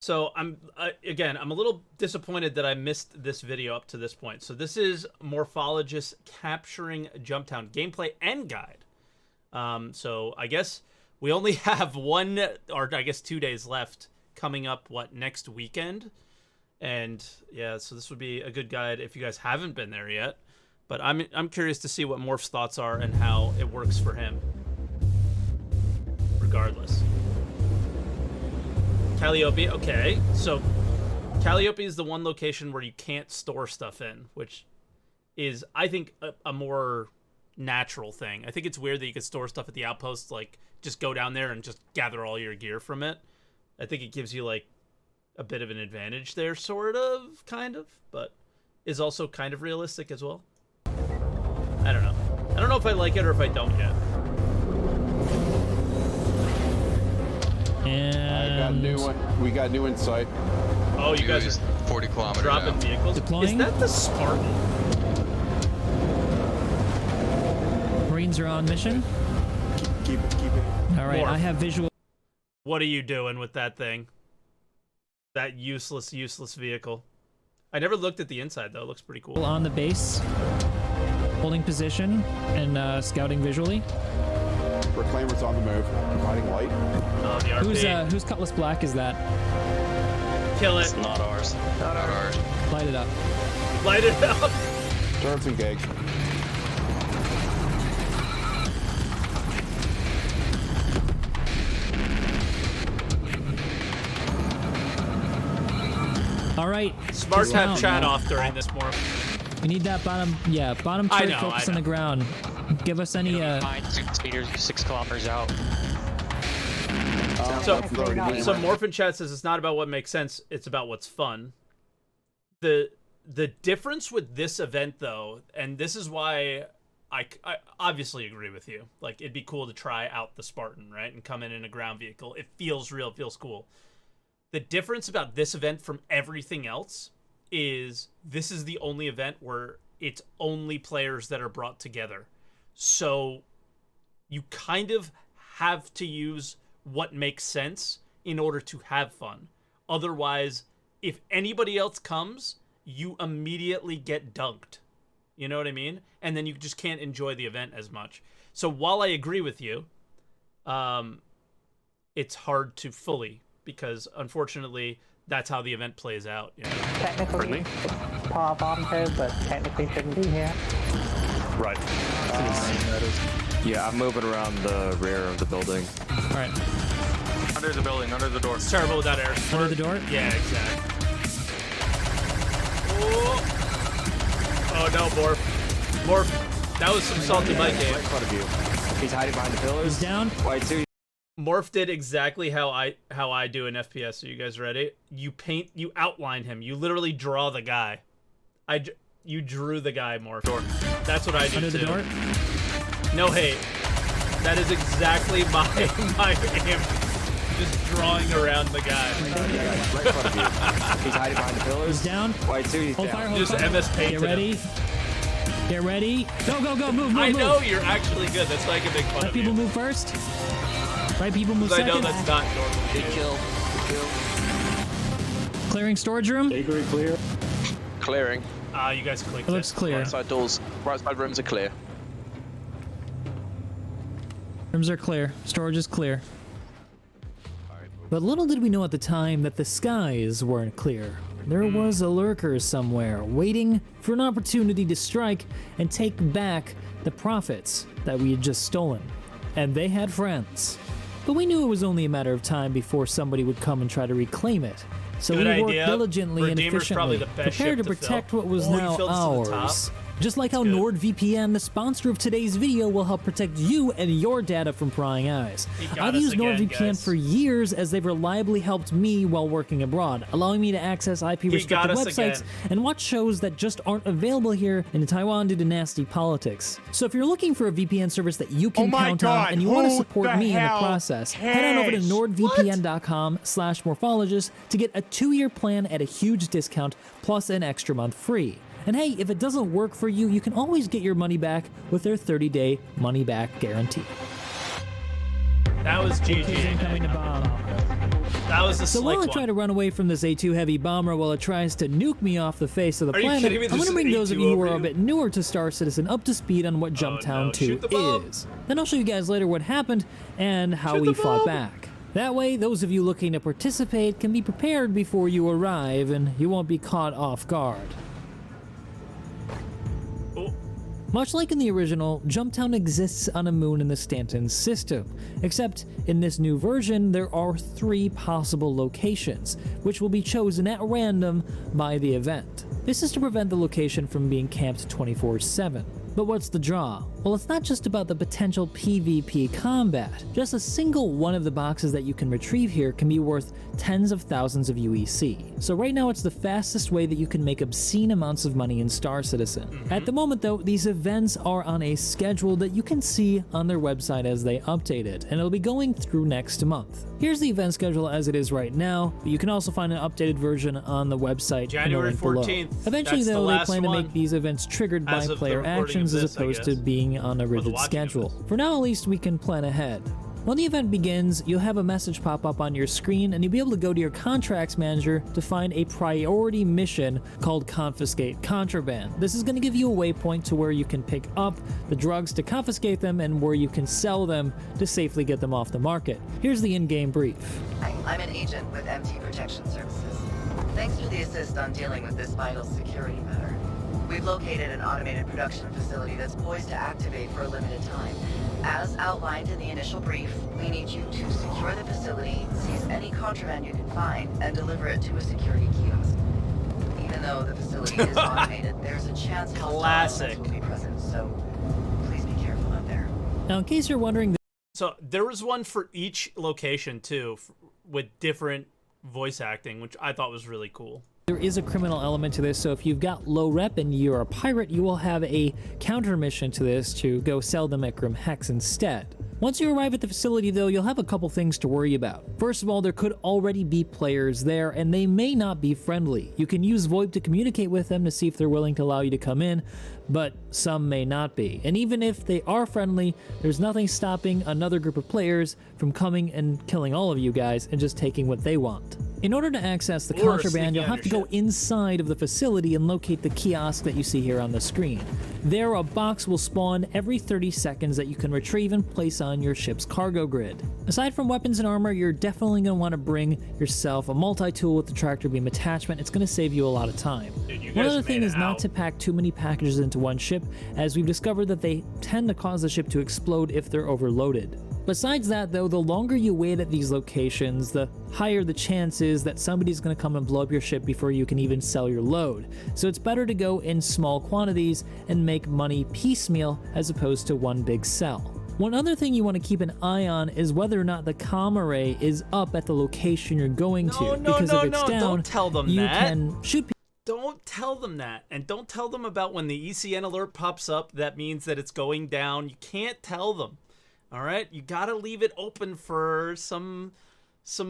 So again, I'm a little disappointed that I missed this video up to this point. So this is Morphologist capturing Jumptown gameplay and guide. So I guess we only have 1 or I guess 2 days left coming up, next weekend? And yeah, so this would be a good guide if you guys haven't been there yet. But I'm curious to see what Morph's thoughts are and how it works for him. Regardless. Calliope, okay. So Calliope is the one location where you can't store stuff in, which is, I think, a more natural thing. I think it's weird that you could store stuff at the outpost, like just go down there and just gather all your gear from it. I think it gives you like a bit of an advantage there, sort of, kind of, but is also kind of realistic as well. I don't know. I don't know if I like it or if I don't yet. And we got new insight. Oh, you guys are 40 kilometers dropping now. vehicles. Deploying. Is that the Spartan? Marines are on mission. Keep it. All right, Morph. I have visual. What are you doing with that thing? That useless vehicle. I never looked at the inside though. It looks pretty cool. On the base, holding position and scouting visually. Reclaimer's on the move, providing light. Oh, the RP. Whose Cutlass Black is that? Kill it. It's not ours. Not ours. Light it up. Light it up. Turrets engaged. All right. Smart to have dismount. chat off during this more. We need that bottom I turret know, focus I on the know. ground. Give us any 6 meters, 6 kilometers out. So Morph in chat says it's not about what makes sense, it's about what's fun. The difference with this event though, and this is why I obviously agree with you. Like, it'd be cool to try out the Spartan, right? And come in a ground vehicle. It feels real, it feels cool. The difference about this event from everything else is this is the only event where it's only players that are brought together. So you kind of have to use what makes sense in order to have fun. Otherwise, if anybody else comes, you immediately get dunked. You know what I mean? And then you just can't enjoy the event as much. So while I agree with you, it's hard to fully, because unfortunately that's how the event plays out. You know? Technically, it's power bomb here, but technically shouldn't be here. Right. Yeah, I'm moving around the rear of the building. All right. Under the building, under the door. It's terrible without air. Under the door? Yeah, exactly. Oh no, Morph. That was some salty Mike game. Right in front of you. He's hiding behind the pillars. He's down. White 2. Morph did exactly how I do in FPS. Are you guys ready? You outline him. You literally draw the guy. You drew the guy, Morph. That's what I do Under too. the door. No hate. That is exactly my aim. Just drawing around the guy. Right in front of you. He's hiding behind the pillars. He's down. White 2, he's Hold down. fire, hold Just fire. MS painted Get ready. him. Get ready. Go, go, go. Move, move, I move. know you're actually good. That's why I can make fun Right of people you. move first. Right people move I second. know that's not normal. Good kill. Good kill. Clearing storage room. Clear. Clearing. You guys clicked It looks clear. Right side doors, right side rooms are clear. Rooms are clear. Storage is clear. But little did we know at the time that the skies weren't clear. There was a lurker somewhere, waiting for an opportunity to strike and take back the profits that we had just stolen. And they had friends. But we knew it was only a matter of time before somebody would come and try to reclaim it. So Good we worked idea. diligently and Redeemer's probably efficiently, the best prepared to ship to protect fill. what was Oh, he now filled to the top. ours. Just like how good. NordVPN, the sponsor of today's video, will help protect you and your data from prying eyes. He got I've us used again, NordVPN guys. for years as they've reliably helped me while working abroad, allowing me to access IP-restricted got us websites again. and watch shows that just aren't available here in Taiwan due to nasty politics. So if you're looking for a VPN service that you can count on and you want to support me in the process, head on over to nordvpn.com/morphologist to get a 2-year plan at a huge discount plus an extra month free. And hey, if it doesn't work for you, you can always get your money back with their 30-day money-back guarantee. That was GG. Incoming to bomb. That was a So slick while I one. try to run away from this A2 heavy bomber while it tries to nuke me off the face of the Are you planet, kidding me? I'm going There's to bring an those of A2 you who over are a you? bit newer to Star Citizen up to speed on what Jumptown no. 2 Shoot the bomb. is. Then I'll show you guys later what happened and how Shoot we the fought bomb. back. That way, those of you looking to participate can be prepared before you arrive and you won't be caught off guard. Oh, Much like in the original, Jumptown exists on a moon in the Stanton system, except in this new version there are 3 possible locations, which will be chosen at random by the event. This is to prevent the location from being camped 24/7. But what's the draw? Well, it's not just about the potential PvP combat. Just a single one of the boxes that you can retrieve here can be worth tens of thousands of UEC. So right now it's the fastest way that you can make obscene amounts of money in Star Citizen. At the moment though, these events are on a schedule that you can see on their website as they update it, and it'll be going through next month. Here's the event schedule as it is right now, but you can also find an updated version on the website in the January link below. 14th. Eventually That's the though, they last plan to one make these events triggered by as of the player recording of actions this, as opposed I to guess. being on a the rigid watching of schedule. this. For now at least we can plan ahead. When the event begins, you'll have a message pop up on your screen and you'll be able to go to your contracts manager to find a priority mission called Confiscate Contraband. This is going to give you a waypoint to where you can pick up the drugs to confiscate them and where you can sell them to safely get them off the market. Here's the in-game brief. Hi, I'm an agent with MT Protection Services. Thanks for the assist on dealing with this vital security matter. We've located an automated production facility that's poised to activate for a limited time. As outlined in the initial brief, we need you to secure the facility, seize any contraband you can find, and deliver it to a security kiosk. Even though the facility is automated, there's a chance hostile Classic. elements will be present, so please be careful out there. Now in case you're wondering, So there was one for each location too, with different voice acting, which I thought was really cool. there is a criminal element to this, so if you've got low rep and you're a pirate, you will have a counter mission to this to go sell them at Grim Hex instead. Once you arrive at the facility though, you'll have a couple things to worry about. First of all, there could already be players there and they may not be friendly. You can use VoIP to communicate with them to see if they're willing to allow you to come in, but some may not be. And even if they are friendly, there's nothing stopping another group of players from coming and killing all of you guys and just taking what they want. In order to access the Or contraband, sneaking you'll on have to your go inside of the facility and locate the kiosk that you see here on the screen. There, a box will spawn every 30 seconds that you can retrieve and place on your ship's cargo grid. Aside from weapons and armor, you're definitely going to want to bring yourself a multi-tool with the tractor beam attachment. It's going to save you a lot of time. Dude, you One guys other made thing it is not out. to pack too many packages into one ship, as we've discovered that they tend to cause the ship to explode if they're overloaded. Besides that though, the longer you wait at these locations, the higher the chance is that somebody's going to come and blow up your ship before you can even sell your load. So it's better to go in small quantities and make money piecemeal as opposed to one big sell. One other thing you want to keep an eye on is whether or not the comm array is up at the location you're going to. No, Because if it's no, down, don't tell them you that. can shoot Don't tell them that. And don't tell them about when the ECN alert pops up, that means that it's going down. You can't tell them. All right? You got to leave it open for some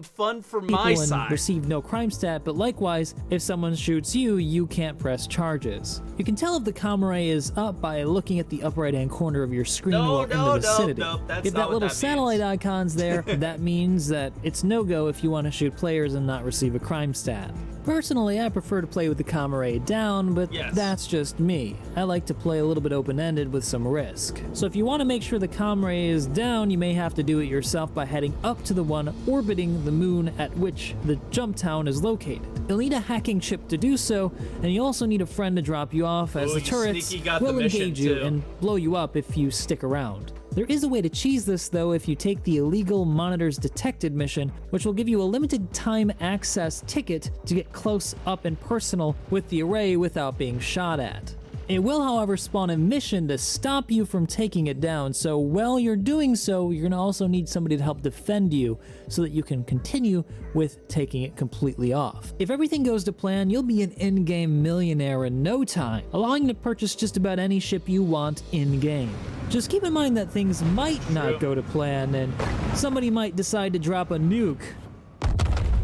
fun for my people and side. receive no crime stat, but likewise, if someone shoots you, you can't press charges. You can tell if the comm array is up by looking at the upper right-hand corner of your screen while in the vicinity. that's If not that what little that satellite means. icon's there, that means that it's no-go if you want to shoot players and not receive a crime stat. Personally, I prefer to play with the comm array down, but Yes. that's just me. I like to play a little bit open-ended with some risk. So if you want to make sure the comm array is down, you may have to do it yourself by heading up to the one orbiting the moon at which the jump town is located. You'll need a hacking chip to do so, and you also need a friend to drop you off, as Ooh, the you turrets sneaky got the will mission, engage you too. and blow you up if you stick around. There is a way to cheese this though if you take the illegal monitors detected mission, which will give you a limited time access ticket to get close up and personal with the array without being shot at. It will, however, spawn a mission to stop you from taking it down, so while you're doing so, you're going to also need somebody to help defend you so that you can continue with taking it completely off. If everything goes to plan, you'll be an in-game millionaire in no time, allowing you to purchase just about any ship you want in-game. Just keep in mind that things might not go to plan, and somebody might decide to drop a nuke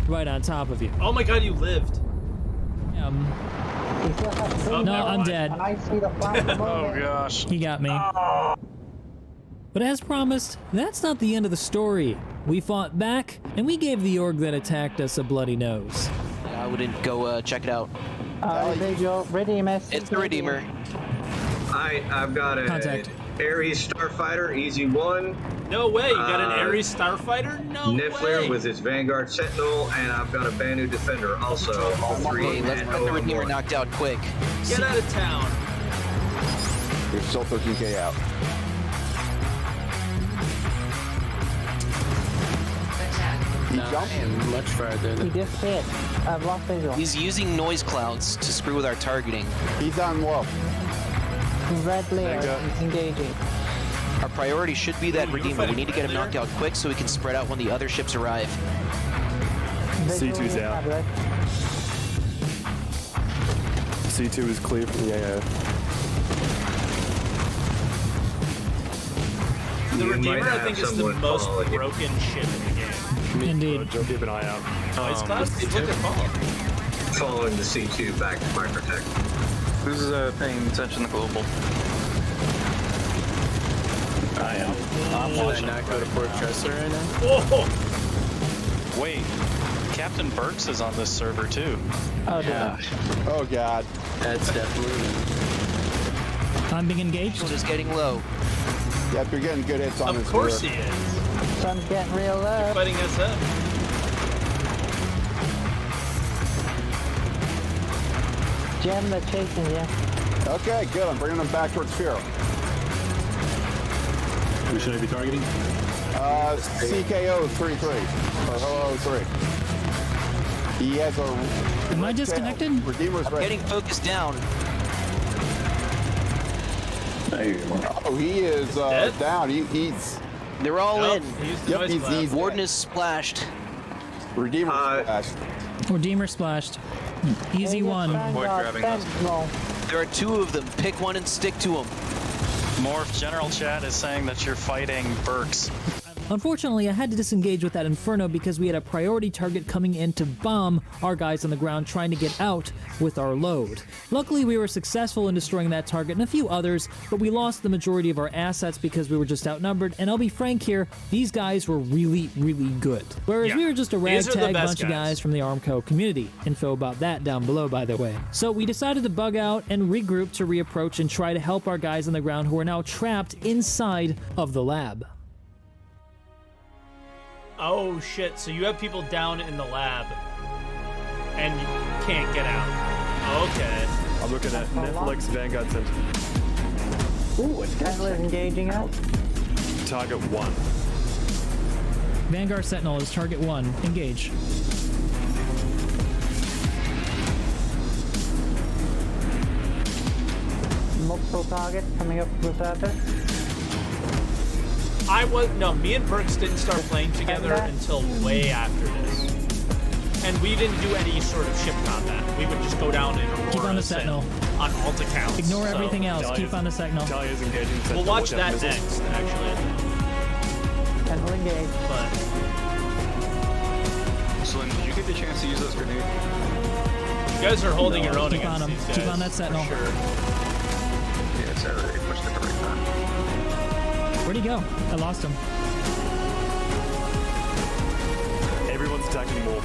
right on top of you. Oh my god, you lived. No, never I'm mind. dead. And I see the flag above it. gosh. He got me. But as promised, that's not the end of the story. We fought back, and we gave the org that attacked us a bloody nose. I wouldn't go check it out. Visual, Redeemer. It's the Redeemer. I've got a Contact. Ares Starfighter, easy one. No way, you got an Ares Starfighter? No Niffler way. with his Vanguard Sentinel, and I've got a Banu Defender also. All three. Okay, let's and get the Redeemer one. knocked out quick. Get out of town. You're still 13K out. Attack. He jumped. Much farther. He just hit. I've lost visual. He's using noise clouds to screw with our targeting. He's on low. Red layer. He's engaging. Our priority should be that Ooh, you Redeemer. We fighting need to get him red knocked out quick so we can spread out when the other ships arrive. C2's out. C2 is clear from the AO. The You Redeemer, might I have think, is the someone most following you. broken ship in the game. Indeed. Keep an eye out. Noise clouds? Look at Paul. Following the C2 back to my protect. Who's paying attention to global? I am. I'm Should I not go to Port Tressor right now? Whoa! Wait, Captain Burks is on this server too. Oh, Yeah, Oh god. that's definitely. I'm being engaged. Just getting low. Yep, you're getting good hits on Of his course rear. he is. Sun's getting real low. Fighting SF. Gem, they're chasing you. Okay, good. I'm bringing him back towards Fear. Who should I be targeting? CKO 33 or Hello 3. He has a. Am I red tail. disconnected? Redeemer's red. Getting focused down. Oh, he is Dead? down. He's. They're all Nope, in. he used the Yep, noise he's cloud. easy. Warden is splashed. Redeemer splashed. Redeemer splashed. Easy one. grabbing us. Sentinel. There are two of them. Pick one and stick to them. Morph, General Chat is saying that you're fighting Burks. Unfortunately, I had to disengage with that Inferno because we had a priority target coming in to bomb our guys on the ground trying to get out with our load. Luckily, we were successful in destroying that target and a few others, but we lost the majority of our assets because we were just outnumbered, and I'll be frank here, these guys were really, really good. Whereas Yeah. we were just a These are the ragtag best bunch of guys. guys from the Armco community. Info about that down below, by the way. So we decided to bug out and regroup to reapproach and try to help our guys on the ground who are now trapped inside of the lab. Oh shit, so you have people down in the lab and you can't get out. Okay. I'm looking at Netflix Vanguard Center. Ooh, it's Sentinel's engaging out. Target 1. Vanguard Sentinel is target 1. Engage. Multiple targets coming up to the surface. Me and Burks didn't start playing together until way after this. And we didn't do any sort of ship combat. We would just go down in Aurora Keep on the Sentinel. on alt accounts. Ignore so everything else. Keep on the Sentinel. Italia's engaging Sentinel. We'll watch Watch out, that missiles. next, actually. Sentinel engaged. But Slim, did you get the chance to use those grenades? you guys are holding your own Keep on against him. these guys. Keep on that Sentinel. For sure. Yeah, it's already pushed at the right time. Where'd he go? I lost him. Everyone's attacking Morph.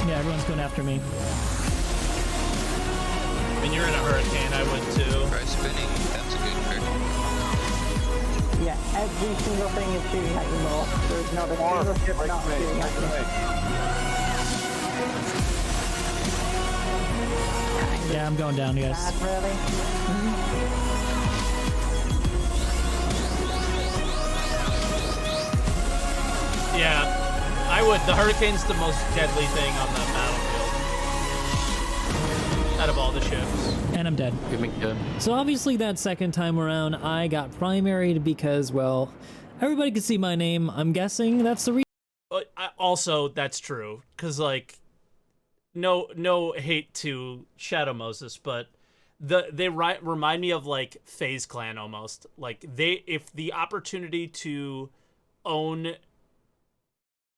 Yeah, everyone's going after me. And you're in a hurricane, I would too. Try spinning, that's a good trick. Yeah, every single thing is shooting at you more. There's not a single ship not shooting at you. Yeah, I'm going down, guys. Bad, really? Yeah, I would. The hurricane's the most deadly thing on the battlefield. Out of all the ships. And I'm dead. Give me good. So obviously that second time around, I got primaried because, well, everybody could see my name. I'm guessing that's the reason. Also, that's true. Because, like, no hate to Shadow Moses, but they remind me of, like, FaZe Clan almost. Like, if the opportunity to own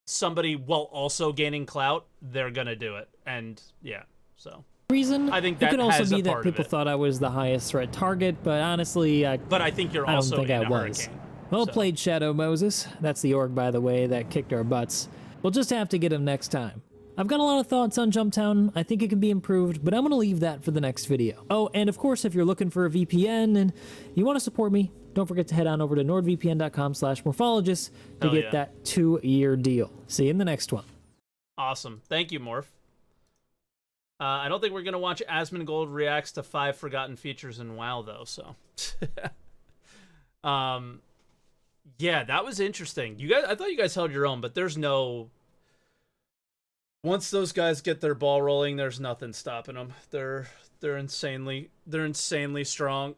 somebody while also gaining clout, they're gonna do it. And, yeah, so... Reason. I think it that could also has be a that part of people it. thought I was the highest threat target, but honestly, But I think you're I don't also think in I a was. hurricane. Well So- played, Shadow Moses. That's the org, by the way, that kicked our butts. We'll just have to get him next time. I've got a lot of thoughts on Jumptown. I think it can be improved, but I'm going to leave that for the next video. Oh, and of course, if you're looking for a VPN and you want to support me, don't forget to head on over to nordvpn.com/morphologist to Hell get yeah. that 2-year deal. See you in the next one. Awesome. Thank you, Morph. I don't think we're going to watch Asmongold reacts to 5 forgotten features in WoW, though, so. Yeah, that was interesting. You guys, I thought you guys held your own, but there's no... Once those guys get their ball rolling, there's nothing stopping them. They're insanely strong.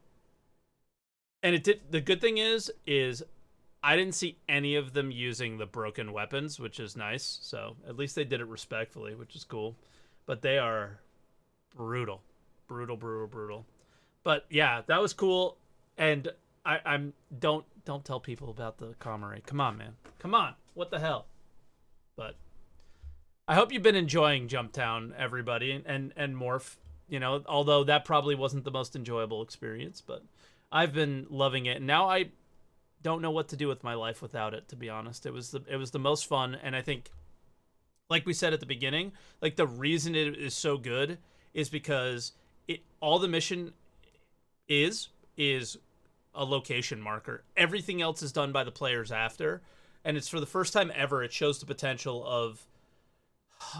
And it did. The good thing is I didn't see any of them using the broken weapons, which is nice. So at least they did it respectfully, which is cool. But they are brutal. But yeah, that was cool. And I'm don't tell people about the Comrade. Come on, man. Come on. What the hell? But I hope you've been enjoying Jumptown, everybody, and Morph. You know, although that probably wasn't the most enjoyable experience, but I've been loving it. And now I don't know what to do with my life without it, to be honest. It was the most fun, and I think, like we said at the beginning, like the reason it is so good is because all the mission is a location marker. Everything else is done by the players after, and it's for the first time ever it shows the potential of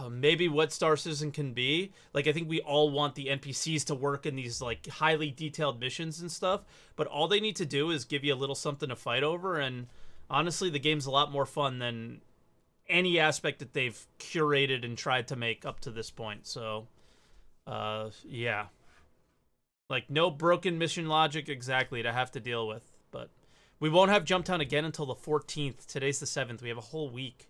maybe what Star Citizen can be. Like, I think we all want the NPCs to work in these like highly detailed missions and stuff, but all they need to do is give you a little something to fight over, and honestly the game's a lot more fun than any aspect that they've curated and tried to make up to this point. So yeah, like no broken mission logic exactly to have to deal with. But we won't have Jumptown again until the 14th. Today's the 7th. We have a whole week.